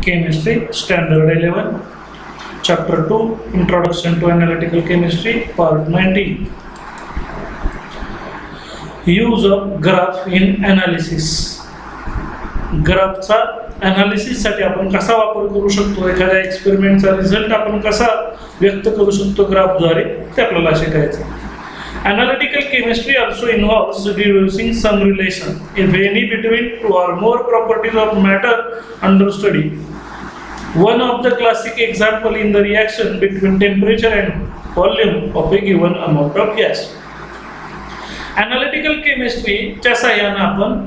Chemistry, Standard 11, Chapter 2, Introduction to Analytical Chemistry, Part 19. Use of graph in analysis. ग्राफचा analysis साठी आपण कसा वापर करू शकतो, एखाद्या एक्सपेरिमेंटचा रिझल्ट आपण कसा व्यक्त करू शकतो ग्राफद्वारे, ते आपल्याला शिकायचं. Analytical chemistry also involves deducing some relation, if any, between two or more properties of matter under study. One of the classic example in the reaction between temperature and volume of a given amount of gas. Analytical chemistry च्या सहाय्याने आपण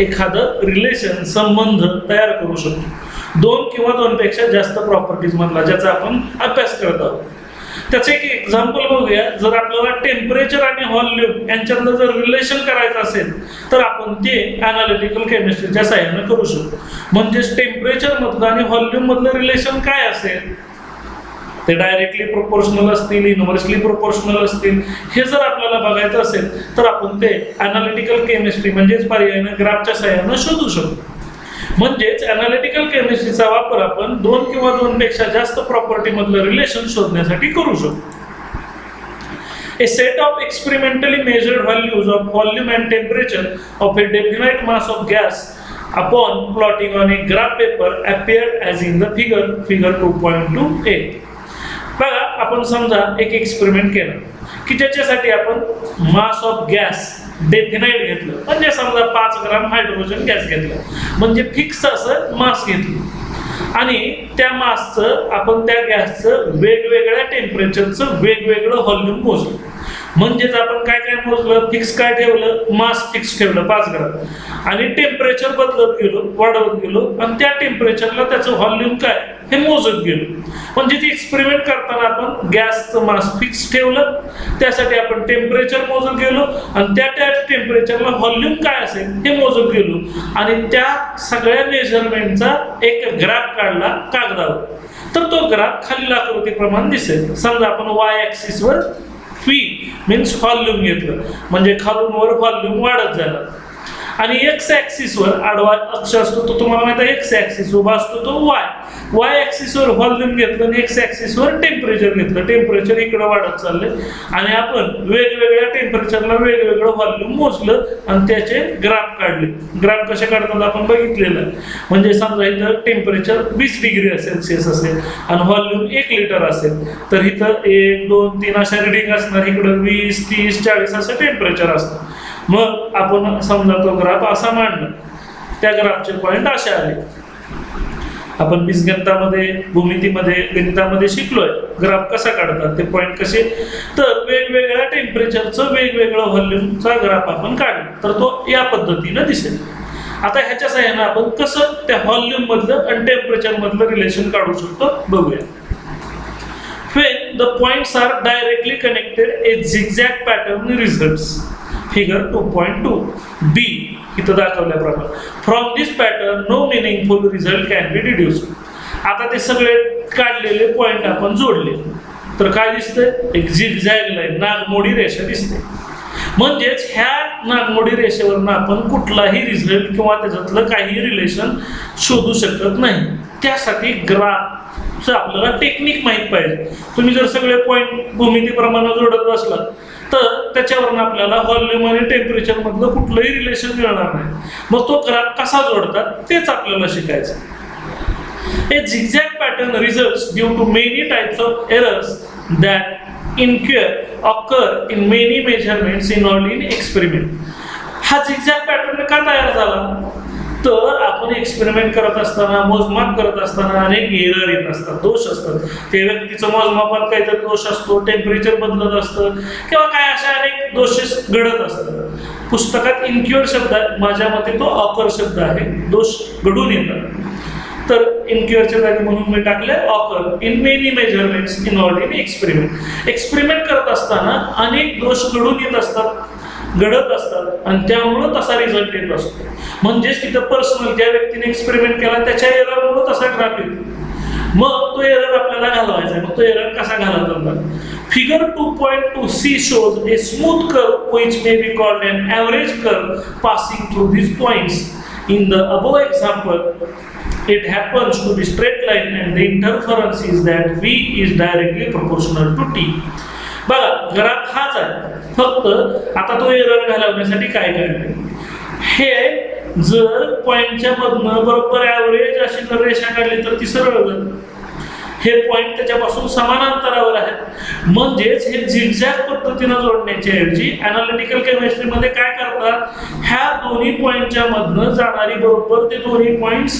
एखादं relation संबंध तयार करू शकतो, दोन किंवा दोनपेक्षा जास्त प्रॉपर्टीज मधला ज्याचा आपण अभ्यास करत आहोत. त्याचे एक एक्झाम्पल बघूया. जर आपल्याला टेम्परेचर आणि व्हॉल्यूम यांच्यातलं जर रिलेशन करायचं असेल तर आपण ते एनालिटिकल केमिस्ट्रीच्या सहाय्याने करू शकतो. म्हणजेच टेम्परेचर मधलं आणि व्हॉल्यूम मधलं रिलेशन काय असेल, ते डायरेक्टली प्रोपोर्शनल असतील, इनव्हर्सली प्रोपोर्शनल असतील, हे जर आपल्याला बघायचं असेल तर आपण ते एनालिटिकल केमिस्ट्री म्हणजेच पर्यायाने ग्राफच्या सहाय्याने शोधू शकतो. म्हणजेच एनालिटिकल केमिस्ट्रीचा वापर आपण दोन किंवा दोनपेक्षा जास्त प्रॉपर्टी मधलं रिलेशन शोधण्यासाठी करू शकतो. A set of experimentally measured values of volume and temperature of a definite mass of gas upon plotting on a graph paper appeared as in the figure 2.2a. बघा, आपण समजा एक एक्सपेरिमेंट केलं की ज्याच्यासाठी आपण मास ऑफ गॅस डेफिनाइट घेतलं, म्हणजे समजा 5 ग्राम हायड्रोजन गॅस घेतलं, म्हणजे फिक्स असं मास घेतलं आणि त्या मासचं आपण त्या गॅसचं वेगवेगळ्या टेम्परेचरचं वेगवेगळं व्हॉल्यूम मोजलं. म्हणजेच आपण काय काय मोजलं, फिक्स काय ठेवलं, मास फिक्स ठेवलं 5 ग्राम आणि टेम्परेचर बदलत गेलो, वाढवत गेलो आणि त्या टेम्परेचरला त्याचं व्हॉल्यूम काय हे मोजत गेलो. म्हणजे ती एक्सपेरिमेंट करताना आपण गॅसचं मास फिक्स ठेवलं, त्यासाठी आपण टेम्परेचर मोजत गेलो आणि त्या टेम्परेचरला व्हॉल्यूम काय असेल हे मोजत गेलो आणि त्या सगळ्या मेजरमेंटचा एक ग्राफ काढला कागदावर. तर तो ग्राफ खालील आकृतीप्रमाणे दिसेल. समजा आपण वाय ऍक्सिस वर V मीन्स व्हॉल्यूम घेतलं, म्हणजे खालून वर व्हॉल्यूम वाढत जाणार आणि एक्स ऍक्सिस वर आडवा अक्ष असतो तो तुम्हाला माहिती आहे, एक्स ऍक्सिस उभा असतो तो वाय ऍक्सिस वर व्हॉल्यूम घेतलं आणि एक्स ऍक्सिस वर टेम्परेचर घेतलं. टेम्परेचर इकडे वाढत चाललंय आणि आपण वेगवेगळ्या टेम्परेचरला वेगवेगळं व्हॉल्यूम मोजलं आणि त्याचे ग्राफ काढले. ग्राफ कसे काढतात आपण बघितलेलं आहे. म्हणजे समजा इथं टेम्परेचर 20 डिग्री सेल्सिअस असेल आणि व्हॉल्यूम 1 लिटर असेल तर इथं 1, 2, 3 अशा रिडिंग असणार, इकडं 20, 30, 40 असं टेम्परेचर असतं. मग आपण समजा तो ग्राफ असा मांडला, त्या ग्राफचे पॉइंट असे आले. आपण बीजगणितामध्ये, भूमितीमध्ये, गणितामध्ये शिकलोय ग्राफ कसा काढतात, ते पॉइंट कसे. तर वेगवेगळ्या टेम्परेचरचं वेगवेगळं व्हॉल्यूमचा ग्राफ आपण काढला तर तो या पद्धतीने दिसेल. आता ह्याच्या सहाय्याने आपण कसं त्या व्हॉल्यूम मधलं आणि टेम्परेचर मधलं रिलेशन काढू शकतो बघूया. When the points are directly connected, a zigzag pattern results. Figure 2.2 B इथं दाखवल्याप्रमाणे. From this pattern, no meaningful result can be deduced. आता ते सगळे काढलेले पॉइंट आपण जोडले तर काय दिसतंय, एक झिगझॅग लाईन, नागमोडी रेषा दिसते. म्हणजेच ह्या नागमोडी रेषेवरून आपण कुठलाही रिझल्ट किंवा त्याच्यातलं काही रिलेशन शोधू शकत नाही. त्यासाठी ग्राफचं आपल्याला टेक्निक माहित पाहिजे. तुम्ही जर सगळे पॉइंट भूमितीप्रमाणे जोडत बसला तर त्याच्यावरून आपल्याला व्हॉल्यूम आणि टेम्परेचर मधलं कुठलंही रिलेशन मिळणार नाही. मग तो ग्राफ कसा जोडतात तेच आपल्याला शिकायचं. A zigzag pattern results due to many types of errors that occur in many measurements involved in experiment. हा zigzag pattern का तयार झाला, तर आपण एक्सपेरिमेंट करत असताना, मोजमाप करत असताना अनेक एरर येत असतात, दोष असतात. ते व्यक्तीचं मोजमापात काहीतरी दोष असतो, टेम्परेचर बदलत असतं किंवा काय अशा अनेक दोष घडत असतात. पुस्तकात इन्क्युअर शब्द आहे, माझ्या मते तो ऑकर शब्द आहे, दोष घडून येतात. तर इन्क्युअरच्या जागी म्हणून मी टाकले occur in many measurements involved in experiment. Experiment करत असताना अनेक दोष घडून येत असतात, घडत असतात आणि त्यामुळे तसा रिझल्ट येत असतो. म्हणजेच तिथं पर्सनल ज्या व्यक्तीने एक्सपेरिमेंट केला त्याच्या एररमुळे तसा ग्राफ येतो. मग तो एरर आपल्याला घालवायचा आहे. मग तो एरर कसा घालवतात, figure 2.2 C shows a smooth curve which may be called an average curve passing through these points. In the above example, it happens to be straight line and the interference is that V is directly proportional to T. बघा graph हाच आहे, फक्त आता तो error घालवण्यासाठी काय करायचं, हे जर पॉइंटच्या मधनं बरोबर ॲव्हरेज अशी जर रेषा काढली तर ती सरळ जाईल. हे पॉइंट त्याच्यापासून समान अंतरावर आहेत, म्हणजेच हे झिगझॅग पद्धतीने जोडण्याच्या ऐवजी एनालिटिकल केमिस्ट्रीमध्ये काय करतात, ह्या दोन्ही पॉइंटच्या मधनं जाणारी बरोबर ते दोन्ही पॉइंट्स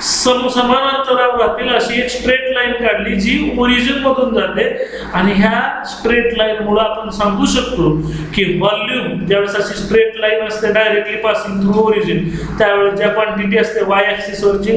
समान अंतरावर राहतील अशी एक स्ट्रेट लाईन काढली जी ओरिजिन मधून जाते. आणि ह्या स्ट्रेट लाईन मुळे आपण सांगू शकतो की व्हॉल्यूम ज्यावेळेस अशी स्ट्रेट लाईन असते डायरेक्टली पासिंग थ्रू ओरिजिन, त्यावेळेस ज्या क्वांटिटी असते वाय ऍक्सिस वरची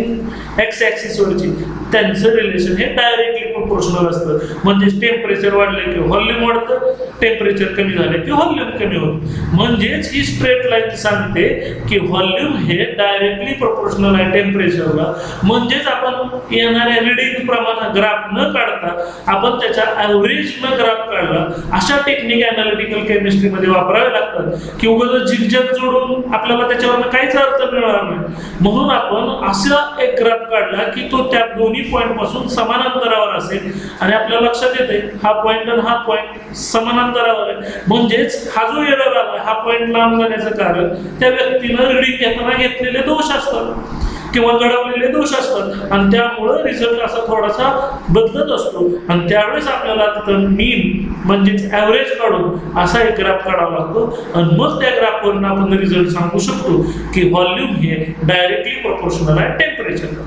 एक्स ऍक्सिस वरची त्यांचं रिलेशन हे डायरेक्टली प्रोपोर्शनल असतं. म्हणजे टेम्परेचर वाढले की व्हॉल्यूम वाढतं, टेम्परेचर कमी झाले की व्हॉल्यूम कमी होतं. म्हणजेच ही स्ट्रेट लाईन सांगते की व्हॉल्यूम हे डायरेक्टली प्रोपोर्शनल आहे टेम्परेचरला. म्हणजेच आपण येणाऱ्या रिडिंग प्रमाणे ग्राफ न काढता आपण त्याच्या ॲव्हरेज न ग्राफ काढला. अशा टेक्निक एनालिटिकल केमिस्ट्रीमध्ये वापरावे लागतात की उगाच झिगझॅग जोडून आपल्याला त्याच्यावर काहीच अर्थ मिळणार नाही. म्हणून आपण असा एक ग्राफ काढला की तो त्या दोन्ही पॉइंट पासून समान अंतरावर असेल आणि आपल्या लक्षात येते हा पॉइंट आणि हा पॉइंट समान अंतरावर आहे. म्हणजेच हा जो एरर आला हा पॉइंट लांब जाण्याचं कारण त्या व्यक्तीनं रिडिंग घेताना घेतलेले दोष असतात किंवा घडवलेले दोष असतात आणि त्यामुळे रिझल्ट असा थोडासा बदलत असतो. आणि त्यावेळेस आपल्याला तिथं मीन म्हणजेच ॲव्हरेज काढून असा एक ग्राफ काढावा लागतो आणि मग त्या ग्राफवरून आपण रिझल्ट सांगू शकतो की व्हॉल्यूम हे डायरेक्टली प्रोपोर्शनल आहे temperature.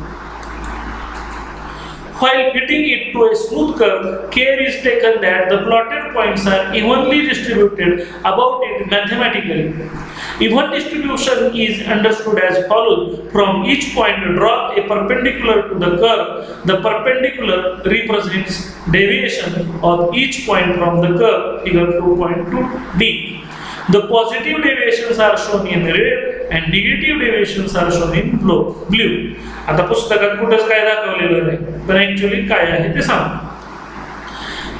While fitting it to a smooth curve, care is taken that the plotted points are evenly distributed about it mathematically. Even distribution is understood as follows. From each point, draw a perpendicular to the curve. The perpendicular represents deviation of each point from the curve, figure 2.2b. The positive deviations are shown in red and negative deviations are shown in blue. आता पुस्तकात कुठंच काय दाखवलेलं नाही, पण actually काय आहे ते सांग.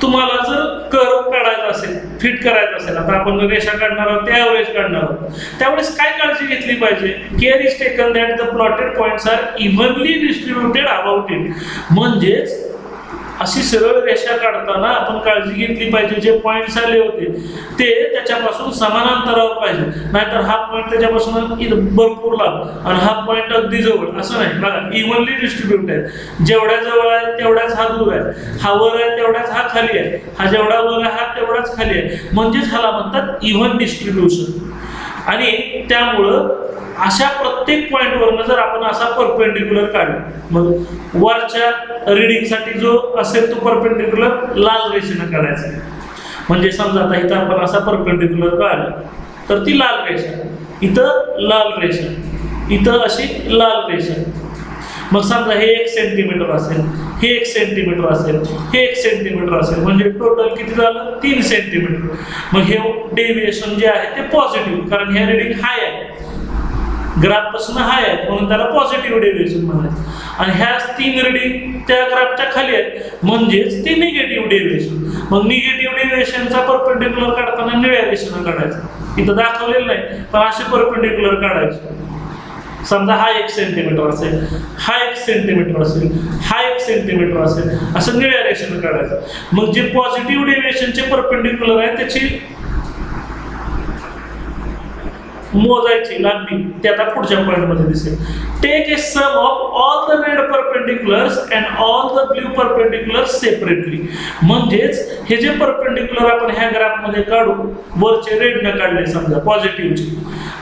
तुम्हाला जर कर्व काढायचा असेल, फिट करायचं असेल, आता आपण रेषा काढणार आहोत, ते ॲव्हरेज काढणार आहोत, त्यावेळेस काय काळजी घेतली पाहिजे. Care is taken that the plotted points are evenly distributed about it. म्हणजेच अशी सरळ रेषा काढताना आपण काळजी घेतली पाहिजे जे पॉइंट्स आले होते ते त्याच्यापासून समान अंतरावर पाहिजे. नाहीतर हा पॉइंट त्याच्यापासून भरपूर लांब आणि हा पॉइंट अगदी जवळ असं नाही. बघा इव्हनली डिस्ट्रीब्यूट आहे, जेवढ्या जवळ आहे तेवढ्याच हा दूर आहे, हा वर आहे तेवढाच हा खाली आहे, हा जेवढा वर आहे हा तेवढाच खाली आहे. म्हणजेच ह्याला म्हणतात इव्हन डिस्ट्रीब्युशन. आणि त्यामुळं अशा प्रत्येक पॉइंटवरनं जर आपण असा परपेंडिक्युलर काढला, मग वरच्या रिडिंगसाठी जो असेल तो परपेंडिक्युलर लाल रेषेनं काढायचा. म्हणजे समजा आता इथं आपण असा परपेंडिक्युलर काढला तर ती लाल रेषा, इथं लाल रेषा, इथं अशी लाल रेषा. मग समजा हे 1 सेंटीमीटर असेल, हे 1 सेंटीमीटर असेल, हे 1 सेंटीमीटर असेल, म्हणजे टोटल किती झालं 3 सेंटीमीटर. मग हे डेव्हिएशन जे आहे ते पॉझिटिव्ह, कारण हे रिडिंग हाय आहे, ग्राफपासून हाय आहे म्हणून त्याला पॉझिटिव्ह डेव्हिएशन म्हणायचं. आणि ह्या 3 रिडिंग त्या ग्राफच्या खाली आहेत म्हणजेच ते निगेटिव्ह डेव्हिएशन. मग निगेटिव्ह डेव्हिएशनचा परपेंडिक्युलर काढताना निळ्या रेषेनं काढायचा. इथं दाखवलेलं नाही पण असे परपेंडिक्युलर काढायचे. समजा हा 1 सेंटीमीटर असेल, हा 1 सेंटीमीटर असेल, हा 1 सेंटीमीटर असेल, असं निळ्या रेषेनं काढायचं. मग जे पॉझिटिव्ह डेव्हिएशनचे परपेंडिक्युलर आहे त्याची मोजायची लांबी ते आता पुढच्या पॉइंट मध्ये दिसेल. Take a sum of all the red perpendiculars and all the blue perpendiculars separately. म्हणजेच हे जे परपेंडिक्युलर आपण ह्या ग्राफ मध्ये काढू, वरचे रेड न काढले समजा पॉझिटिव्हचे,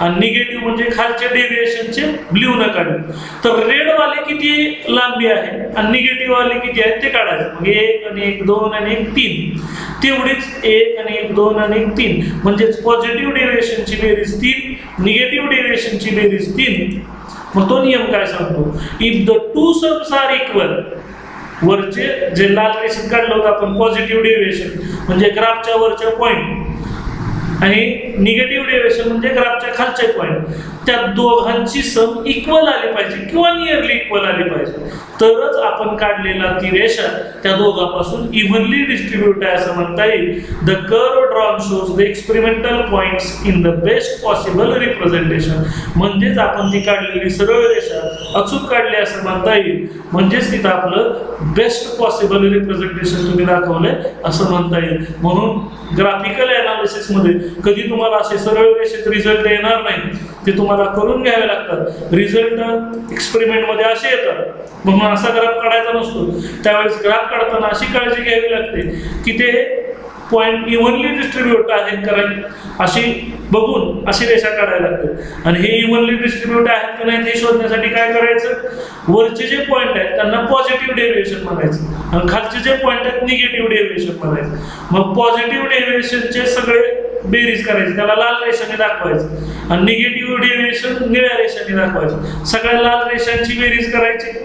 आणि निगेटिव्ह म्हणजे खालचे डेव्हिएशनचे ब्ल्यू न काढले, तर रेड वाले किती लांबी आहे आणि निगेटिव्ह वाले किती आहेत ते काढायचं. मग 1 आणि 1 2 आणि 1 3 तेवढीच 1 आणि 1 2 आणि 1 3 म्हणजेच पॉझिटिव्ह डेव्हिएशनची बेरीज 3, निगेटिव्ह डेव्हिएशनची बेरीज 3. मग तो नियम काय सांगतो, if the two sums are equal, वरचे जे लाल रेषेत काढलं होतं आपण पॉझिटिव्ह डेव्हिएशन म्हणजे ग्राफच्या वरच्या पॉइंट आणि निगेटिव्ह डेव्हिएशन म्हणजे ग्राफच्या खालचे पॉइंट, त्या दोघांची सम इक्वल आली पाहिजे किंवा नियरली इक्वल आली पाहिजे, तरच आपण काढलेला ती रेषा त्या दोघांपासून इव्हनली डिस्ट्रीब्यूट आहे असं म्हणता येईल. The curve drawn shows the experimental points in the best possible representation. म्हणजेच आपण ती काढलेली सरळ रेषा अचूक काढली असं म्हणता येईल. म्हणजेच तिथं आपलं बेस्ट पॉसिबल रिप्रेझेंटेशन तुम्ही दाखवलंय असं म्हणता येईल. म्हणून ग्राफिकल अनालिसिस मध्ये कधी तुम्हाला असे सरळ रेषेत रिझल्ट येणार नाही, ते तुम्हाला करून घ्यावे लागतात. रिझल्ट एक्सपेरिमेंट मध्ये असे येतात, म्हणून असा ग्राफ काढायचा नसतो. त्यावेळेस ग्राफ काढताना अशी काळजी घ्यावी लागते की ते पॉइंट इव्हनली डिस्ट्रीब्यूट आहेत कारण अशी बघून अशी रेषा काढायला लागते. आणि हे इव्हनली डिस्ट्रीब्यूट आहेत की नाही हे शोधण्यासाठी काय करायचं, वरचे जे पॉइंट आहेत त्यांना पॉझिटिव्ह डेव्हिएशन म्हणायचं आणि खालचे जे पॉइंट आहेत निगेटिव्ह डेव्हिएशन म्हणायचं. मग पॉझिटिव्ह डेव्हिएशनचे सगळे बेरीज करायची, त्याला लाल रेषाने दाखवायचं, आणि निगेटिव्ह डेव्हिएशन निळ्या रेषाने दाखवायचं. सगळ्या लाल रेषांची बेरीज करायची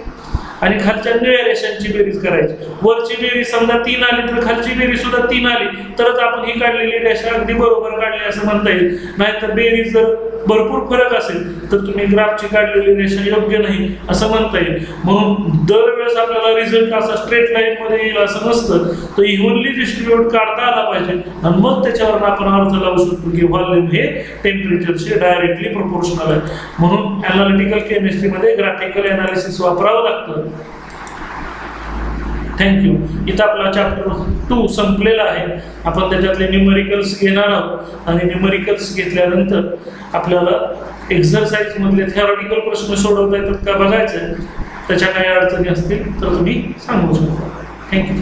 आणि खालच्या निळ्या रेषांची बेरीज करायची. वरची बेरीज समजा 3 आली तर खालची बेरीज सुद्धा 3 आली तरच आपण ही काढलेली रेषा अगदी बरोबर काढली असं म्हणता येईल. नाहीतर बेरीज जर भरपूर फरक असेल तर तुम्ही ग्राफची काढलेली रेषा योग्य नाही असं म्हणता येईल. म्हणून दरवेळेस आपल्याला रिझल्ट असा स्ट्रेट लाईन मध्ये येईल असं नसतं, तर इव्हनली डिस्ट्रीब्यूट काढता आला पाहिजे आणि मग त्याच्यावर आपण अर्थ लावू शकतो की व्हॉल्यूम हे टेम्परेचरशी डायरेक्टली प्रोपोर्शनल आहे. म्हणून अनालिटिकल केमिस्ट्रीमध्ये ग्राफिकल अनालिसिस वापरावं लागतं. थँक्यू. इथं आपला चॅप्टर 2 संपलेला आहे. आपण त्याच्यातले न्यूमेरिकल्स घेणार आहोत आणि न्यूमेरिकल्स घेतल्यानंतर आपल्याला एक्झरसाइज मधले थेरॉटिकल प्रश्न सोडवता येतात का बघायचं. त्याच्या काही अडचणी असतील तर तुम्ही सांगू शकता. थँक्यू.